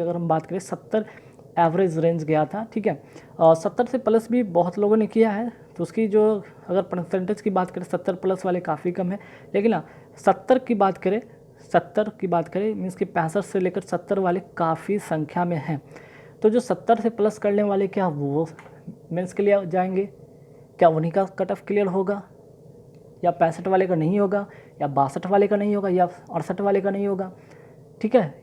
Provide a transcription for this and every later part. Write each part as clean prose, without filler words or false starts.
अगर हम बात करें 70 एवरेज रेंज गया था, ठीक है। 70 से प्लस भी बहुत लोगों ने किया है, तो उसकी जो अगर परसेंटेज की बात करें 70 प्लस वाले काफ़ी कम है, लेकिन हाँ 70 की बात करें, 70 की बात करें मीन्स कि 65 से लेकर 70 वाले काफ़ी संख्या में हैं। तो जो 70 से प्लस करने वाले क्या वो मेंस के लिए जाएंगे, क्या उन्हीं का कट ऑफ क्लियर होगा, या 65 वाले का नहीं होगा, या 62 वाले का नहीं होगा, या 68 वाले का नहीं होगा, ठीक है।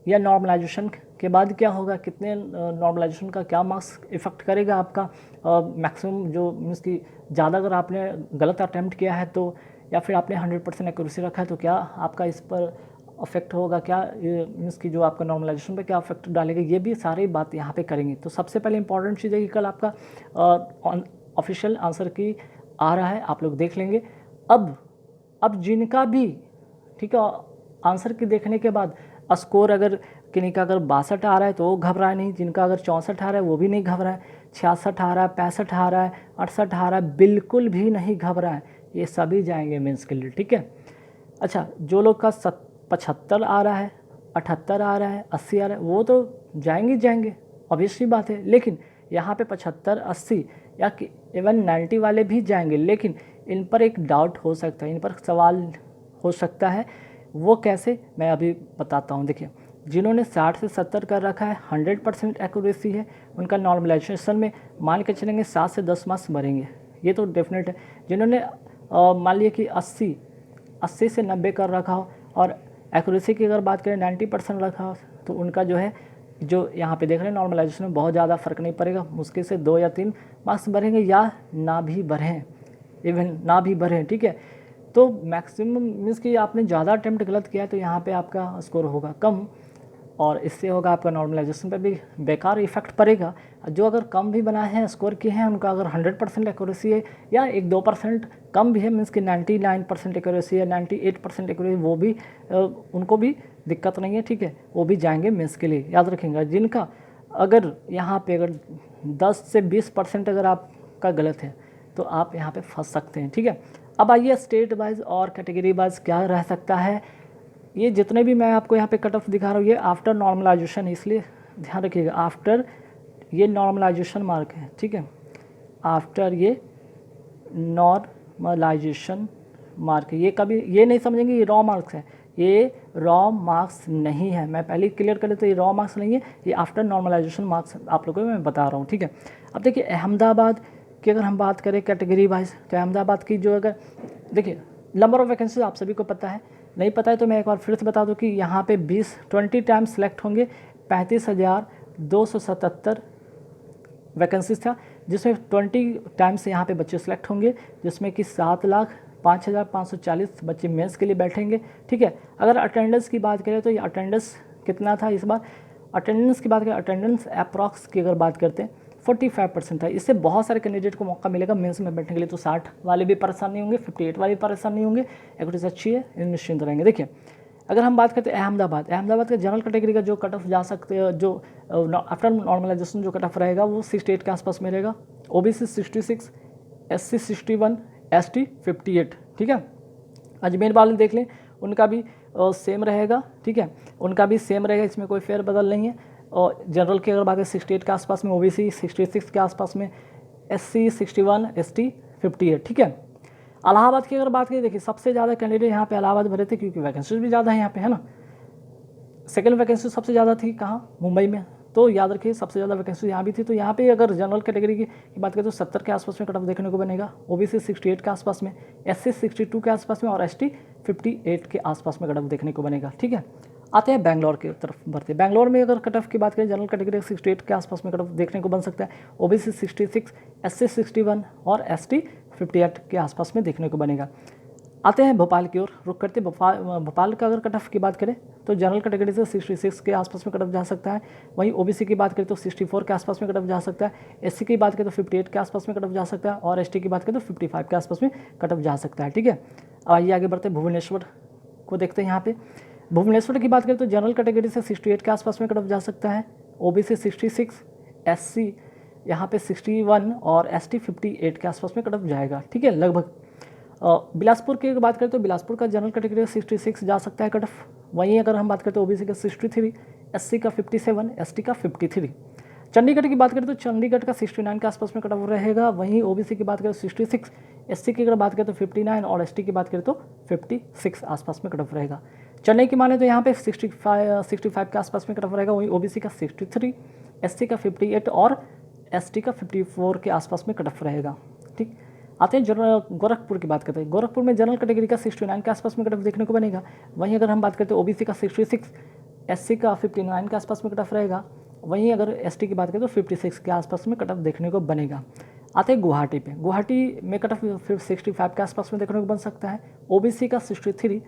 या नॉर्मलाइजेशन के बाद क्या होगा, कितने नॉर्मलाइजेशन का क्या मार्क्स इफ़ेक्ट करेगा आपका मैक्सिमम जो मीन्स कि ज़्यादा अगर आपने गलत अटैम्प्ट किया है तो, या फिर आपने 100% एक्यूरेसी रखा है तो क्या आपका इस पर अफेक्ट होगा, क्या मीन्स कि जो आपका नॉर्मलाइजेशन पे क्या अफेक्ट डालेगा, ये भी सारी बात यहाँ पे करेंगे। तो सबसे पहले इंपॉर्टेंट चीज़ है कि कल आपका ऑफिशियल आंसर की आ रहा है, आप लोग देख लेंगे। अब जिनका भी, ठीक है, आंसर की देखने के बाद स्कोर अगर किन्हीं का अगर 62 आ रहा है तो वो घबराए नहीं, जिनका अगर 64 आ रहा है वो भी नहीं घबराए, 66 आ रहा है, 65 आ रहा है, 68 आ रहा है, बिल्कुल भी नहीं घबराए, ये सभी जाएंगे मेंस के लिए, ठीक है। अच्छा, जो लोग का 75 आ रहा है, 78 आ रहा है, 80 आ रहा है, वो तो जाएंगे, ऑब्वियसली बात है। लेकिन यहाँ पे 75, 80 या इवन 90 वाले भी जाएंगे, लेकिन इन पर एक डाउट हो सकता है, इन पर सवाल हो सकता है। वो कैसे, मैं अभी बताता हूँ। देखिए, जिन्होंने 60 से 70 कर रखा है, 100% एक्यूरेसी है, उनका नॉर्मलाइजेशन में मान के चलेंगे 7 से 10 मार्क्स बढ़ेंगे, ये तो डेफिनेट है। जिन्होंने मान लिया कि 80 से 90 कर रखा हो और एक्यूरेसी की अगर बात करें 90% रखा हो, तो उनका जो है, जो यहाँ पे देख रहे हैं नॉर्मलाइजेशन में बहुत ज़्यादा फ़र्क नहीं पड़ेगा, मुश्किल से 2 या 3 मार्क्स बढ़ेंगे, या ना भी बढ़ें, इवन ना भी बढ़ें, ठीक है। तो मैक्सिमम मीन्स कि आपने ज़्यादा अटैम्प्ट गलत किया है तो यहाँ पे आपका स्कोर होगा कम, और इससे होगा आपका नॉर्मलाइजेशन पे भी बेकार इफेक्ट पड़ेगा। जो अगर कम भी बनाए हैं, स्कोर किए हैं, उनका अगर 100% एक्यूरेसी है, या 1-2% कम भी है, मीन्स कि 99% एक्यूरेसी है, 98% एक्यूरेसी, वो भी उनको भी दिक्कत नहीं है, ठीक है, वो भी जाएंगे मेंस के लिए। याद रखेंगे, जिनका अगर यहाँ पे अगर 10 से 20% अगर आपका गलत है तो आप यहाँ पे फंस सकते हैं, ठीक है। अब आइए स्टेट वाइज और कैटेगरी वाइज क्या रह सकता है। ये जितने भी मैं आपको यहाँ पे कट ऑफ दिखा रहा हूँ ये आफ्टर नॉर्मलाइजेशन है, इसलिए ध्यान रखिएगा, आफ्टर ये नॉर्मलाइजेशन मार्क है, ठीक है, आफ्टर ये नॉर्मलाइजेशन मार्क है। ये कभी ये नहीं समझेंगे ये रॉ मार्क्स है, ये रॉ मार्क्स नहीं है, मैं पहले क्लियर कर लेता हूँ, ये रॉ मार्क्स नहीं है, ये आफ्टर नॉर्मलाइजेशन मार्क्स आप लोगों को मैं बता रहा हूँ, ठीक है। अब देखिए, अहमदाबाद की अगर हम बात करें कैटेगरी वाइज, तो अहमदाबाद की जो अगर देखिए नंबर ऑफ़ वैकेंसीज आप सभी को पता है, नहीं पता है तो मैं एक बार फिर से बता दूं कि यहाँ पे 20 टाइम्स सेलेक्ट होंगे, 35,277 वैकेंसीज था, जिसमें 20 टाइम्स यहाँ पे बच्चे सेलेक्ट होंगे, जिसमें कि 7,05,540 बच्चे मेंस के लिए बैठेंगे, ठीक है। अगर अटेंडेंस की बात करें तो ये अटेंडेंस कितना था इस बार, अटेंडेंस की बात करें, अटेंडेंस अप्रॉक्स की अगर बात करते हैं 45% था। इससे बहुत सारे कैंडिडेट को मौका मिलेगा मेंस में बैठने के लिए, तो 60 वाले भी परेशान नहीं होंगे, 58 वाले भी परेशान नहीं होंगे, एक्यूरेसी अच्छी है, निश्चिंत रहेंगे। देखिए, अगर हम बात करते हैं अहमदाबाद का जनरल कैटेगरी का जो कट ऑफ जा सकते हैं, जो आफ्टर नॉर्मलाइजेशन जो कट ऑफ रहेगा वो 68 के आसपास में रहेगा, ओबीसी 66, एससी 61, एसटी 58, ठीक है। अजमेर वाले देख लें, उनका भी सेम रहेगा, ठीक है, उनका भी सेम रहेगा, इसमें कोई फेर बदल नहीं है। और जनरल की अगर बात करें 68 के आसपास में, ओबीसी 66 के आसपास में, एससी 61, एसटी 58, ठीक है। इलाहाबाद की अगर बात करें, देखिए सबसे ज़्यादा कैंडिडेट यहाँ पे इलाहाबाद भरे थे, क्योंकि वैकेंसीज भी ज़्यादा है यहाँ पे, है ना। सेकंड वैकेंसी सबसे ज़्यादा थी कहाँ, मुंबई में, तो याद रखिए सबसे ज़्यादा वैकेंसी यहाँ भी थी। तो यहाँ पे अगर जनरल कैटेगरी की बात करें तो 70 के आसपास में कट ऑफ देखने को बनेगा, ओबीसी 68 के आसपास में, एससी 62 के आसपास में, और एसटी 58 के आसपास में कट ऑफ देखने को बनेगा, ठीक है। आते हैं बेंगलोर की तरफ बढ़ते हैं। बेंगलोर में अगर कट ऑफ की बात करें, जनरल कैटेगरी 68 के आसपास में कट ऑफ देखने को बन सकता है, ओबीसी 66, एससी 61 और एसटी 58 के आसपास में देखने को बनेगा। आते हैं भोपाल की ओर, रुक करते भोपाल का अगर कट ऑफ की बात करें तो जनरल कैटेगरी से 66 के आसपास में कट ऑफ जा सकता है, वहीं ओबीसी की बात करें तो 64 के आसपास में कट ऑफ जा सकता है, एससी की बात करें तो 58 के आसपास में कट ऑफ जा सकता है, और एसटी की बात करें तो 55 के आसपास में कट ऑफ जा सकता है, ठीक है। आइए आगे बढ़ते हैं, भुवनेश्वर को देखते हैं। यहाँ पे भुवनेश्वर की बात करें तो जनरल कैटेगरी से 68 के आसपास में कट ऑफ जा सकता है, ओबीसी 66, एससी यहाँ पे 61 और एसटी 58 के आसपास में कट ऑफ जाएगा, ठीक है, लगभग। बिलासपुर की बात करें तो बिलासपुर का जनरल कैटेगरी 66 जा सकता है कट ऑफ, वहीं अगर हम बात करते हैं ओबीसी का 63, SC का 57, ST का 53। चंडीगढ़ की बात करें तो चंडीगढ़ का 69 के आसपास में कट ऑफ रहेगा। वहीं OBC की बात करें तो 66, SC की अगर बात करें तो 59 और ST की बात करें तो 56 आसपास में कट ऑफ रहेगा। चेन्नई की माने तो यहाँ पे 65 के आसपास में कट ऑफ रहेगा। वहीं OBC का 63, SC का 58 और ST का 54 के आसपास में कट ऑफ रहेगा। ठीक, आते हैं जनरल गोरखपुर की बात करते हैं। गोरखपुर में जनरल कैटेगरी का 69 के आसपास में कट ऑफ देखने को बनेगा। वहीं अगर हम बात करते हैं OBC का 66, SC का 59 के आसपास में कट ऑफ रहेगा। वहीं अगर ST की बात करें तो 56 के आसपास में कट ऑफ देखने को बनेगा। आते हैं गुवाहाटी पे। गुवाहाटी में कट ऑफ 65 के आसपास में देखने को बन सकता है। OBC का 63,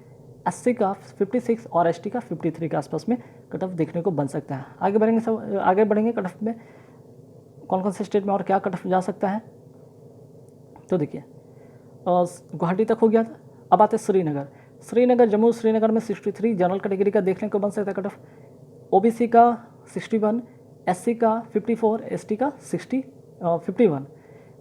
SC का 56 और ST का 53 के आसपास में कट ऑफ देखने को बन सकता है। आगे बढ़ेंगे कट ऑफ में कौन कौन से स्टेट में और क्या कट ऑफ जा सकता है। तो देखिए गुवाहाटी तक हो गया था। अब आते श्रीनगर जम्मू श्रीनगर में 63 जनरल कैटेगरी का देखने को बन सकता है कट ऑफ। OBC का 61, SC का 54, ST का 51।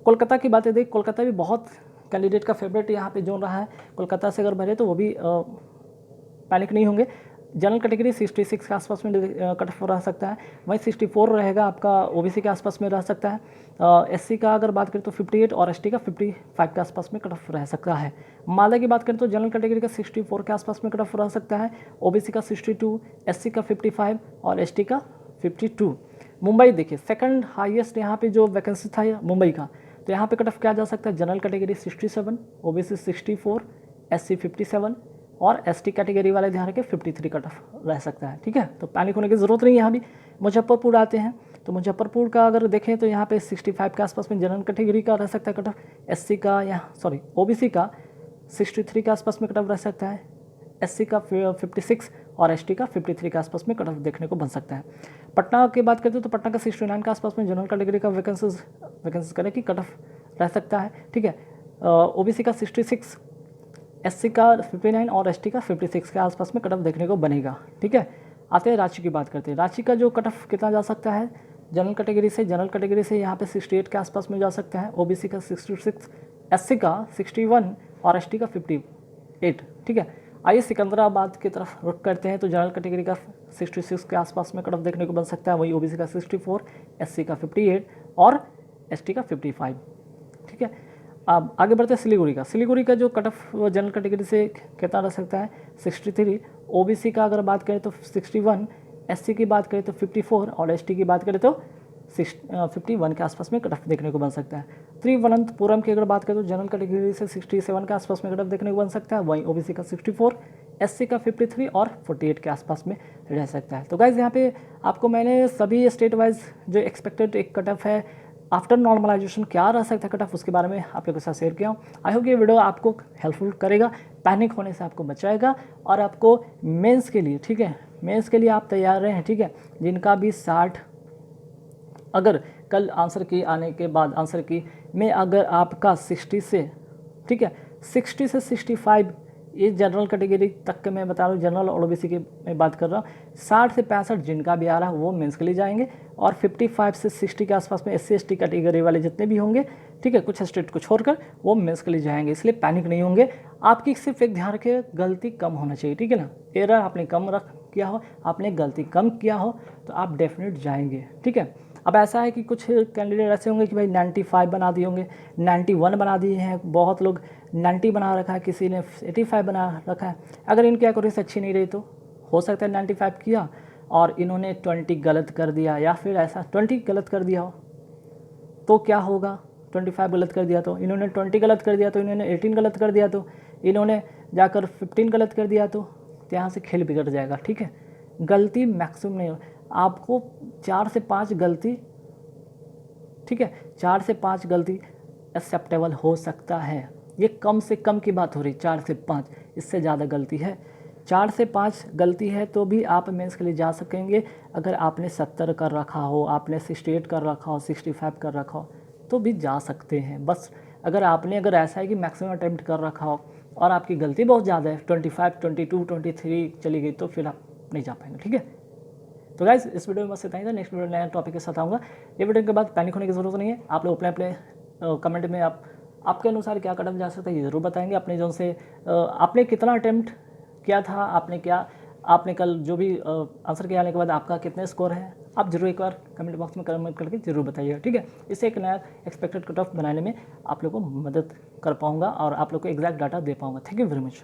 कोलकाता की बातें देख, कोलकाता भी बहुत कैंडिडेट का फेवरेट यहाँ पे जोन रहा है। कोलकाता से अगर भरे तो वो भी पैनिक नहीं होंगे। जनरल कैटेगरी 66 के आसपास में कट ऑफ रह सकता है। वहीं 64 रहेगा आपका OBC के आसपास में रह सकता है। SC का अगर बात करें तो 58 और ST का 55 के आसपास में कट ऑफ रह सकता है। मालदा की बात करें तो जनरल कैटेगरी का 64 के आसपास में कट ऑफ रह सकता है। OBC का 62, SC का 55 और ST का 52। मुंबई देखिए सेकंड हाईएस्ट यहाँ पे जो वैकेंसी था मुंबई का, तो यहाँ पे कट ऑफ किया जा सकता है। जनरल कैटेगरी 67, OBC 64, SC 57 और ST कैटेगरी वाले ध्यान रखें 53 कट ऑफ रह सकता है। ठीक है, तो पैनिक होने की ज़रूरत नहीं है। यहाँ भी मुजफ्फरपुर आते हैं तो मुजफ्फरपुर का अगर देखें तो यहाँ पे 65 के आसपास में जनरल कैटेगरी का रह सकता है कट ऑफ। SC का OBC का 63 के आसपास में कट ऑफ रह सकता है। SC का 56 और ST का 53 के आसपास में कट ऑफ देखने को बन सकता है। पटना की बात करते हैं तो पटना का 69 के आसपास में जनरल कैटेगरी का वैकेंसीज करें कि कट ऑफ रह सकता है। ठीक है, OBC का 66, SC का 59 और ST का 56 के आसपास में कट ऑफ देखने को बनेगा। ठीक है, आते हैं रांची की बात करते हैं। रांची का जो कट ऑफ कितना जा सकता है जनरल कैटेगरी से यहाँ पे 68 के आसपास में जा सकता है। OBC का 66, SC का 61 और ST का 58। ठीक है, आइए सिकंदराबाद की तरफ रुख करते हैं तो जनरल कैटेगरी का 66 के आसपास में कट ऑफ देखने को बन सकता है। वही OBC का 64, SC का 58 और ST का 55। ठीक है, अब आगे बढ़ते हैं सिलीगुड़ी का जो कट ऑफ जनरल कैटेगरी से कितना रह सकता है 63, OBC का अगर बात करें तो 61, SC की बात करें तो 54 और ST की बात करें तो 51 के आसपास में कट ऑफ देखने को बन सकता है। तिरुवनंतपुरम की अगर बात करें तो जनरल कैटेगरी से 67 के आसपास में कट ऑफ देखने को बन सकता है। वहीं OBC का 64, SC का 53 और 48 के आसपास में रह सकता है। तो गाइज यहाँ पे आपको मैंने सभी स्टेट वाइज जो एक्सपेक्टेड एक कट ऑफ है आफ्टर नॉर्मलाइजेशन क्या रह सकता है कट ऑफ, उसके बारे में आप लोगों के साथ शेयर किया हूँ। आई होप ये वीडियो आपको हेल्पफुल करेगा, पैनिक होने से आपको बचाएगा और आपको मेंस के लिए, ठीक है, मेंस के लिए आप तैयार रहें। ठीक है, जिनका भी 60 अगर कल आंसर की आने के बाद आंसर की में अगर आपका 60 से, ठीक है, 60 से 65 ये जनरल कैटेगरी तक के मैं बता रहा हूँ, जनरल और OBC की मैं बात कर रहा हूँ। 60 से 65 जिनका भी आ रहा है वो मेंस के लिए जाएंगे और 55 से 60 के आसपास में SC ST कैटेगरी वाले जितने भी होंगे, ठीक है, कुछ स्टेट को छोड़कर वो मेंस के लिए जाएंगे। इसलिए पैनिक नहीं होंगे। आपकी सिर्फ एक ध्यान रखिए, गलती कम होना चाहिए। ठीक है ना, एरर आपने कम किया हो, आपने गलती कम किया हो तो आप डेफिनेट जाएंगे। ठीक है, अब ऐसा है कि कुछ कैंडिडेट ऐसे होंगे कि भाई 95 बना दिए होंगे, 91 बना दिए हैं, बहुत लोग 90 बना रखा है, किसी ने 85 बना रखा है। अगर इनकी एक्यूरेसी अच्छी नहीं रही तो हो सकता है 95 किया और इन्होंने 20 गलत कर दिया, या फिर ऐसा 20 गलत कर दिया हो तो क्या होगा। 25 गलत कर दिया तो इन्होंने 20 गलत कर दिया, तो इन्होंने 18 गलत कर दिया, तो इन्होंने जाकर 15 गलत कर दिया, तो यहाँ से खेल बिगड़ जाएगा। ठीक है, गलती मैक्सिमम नहीं हो, आपको 4 से 5 गलती, ठीक है, 4 से 5 गलती एक्सेप्टेबल हो सकता है। ये कम से कम की बात हो रही, 4 से 5, इससे ज़्यादा गलती है। 4 से 5 गलती है तो भी आप मेंस के लिए जा सकेंगे। अगर आपने 70 कर रखा हो, आपने 68 कर रखा हो, 65 कर रखा हो तो भी जा सकते हैं। बस अगर ऐसा है कि मैक्सिमम अटेम्प्ट कर रखा हो और आपकी गलती बहुत ज़्यादा है, 25, 22, 23 चली गई, तो फिर आप नहीं जा पाएंगे। ठीक है, तो गाइस इस वीडियो में बस इतना ही था। नेक्स्ट वीडियो नया टॉपिक के साथ आऊँगा। ये वीडियो के बाद पैनिक होने की ज़रूरत नहीं है। आप लोग अपने कमेंट में आपके अनुसार क्या कदम जा सकता है ये ज़रूर बताएंगे। अपने जोन से आपने कितना अटेम्प्ट किया था, आपने क्या आपने कल जो भी आंसर किया आने के बाद आपका कितने स्कोर है, आप जरूर एक बार कमेंट बॉक्स में कमेंट करके जरूर बताइएगा, ठीक है। इससे एक नया एक्सपेक्टेड कट ऑफ बनाने में आप लोग को मदद कर पाऊँगा और आप लोग को एग्जैक्ट डाटा दे पाऊँगा। Thank you very much.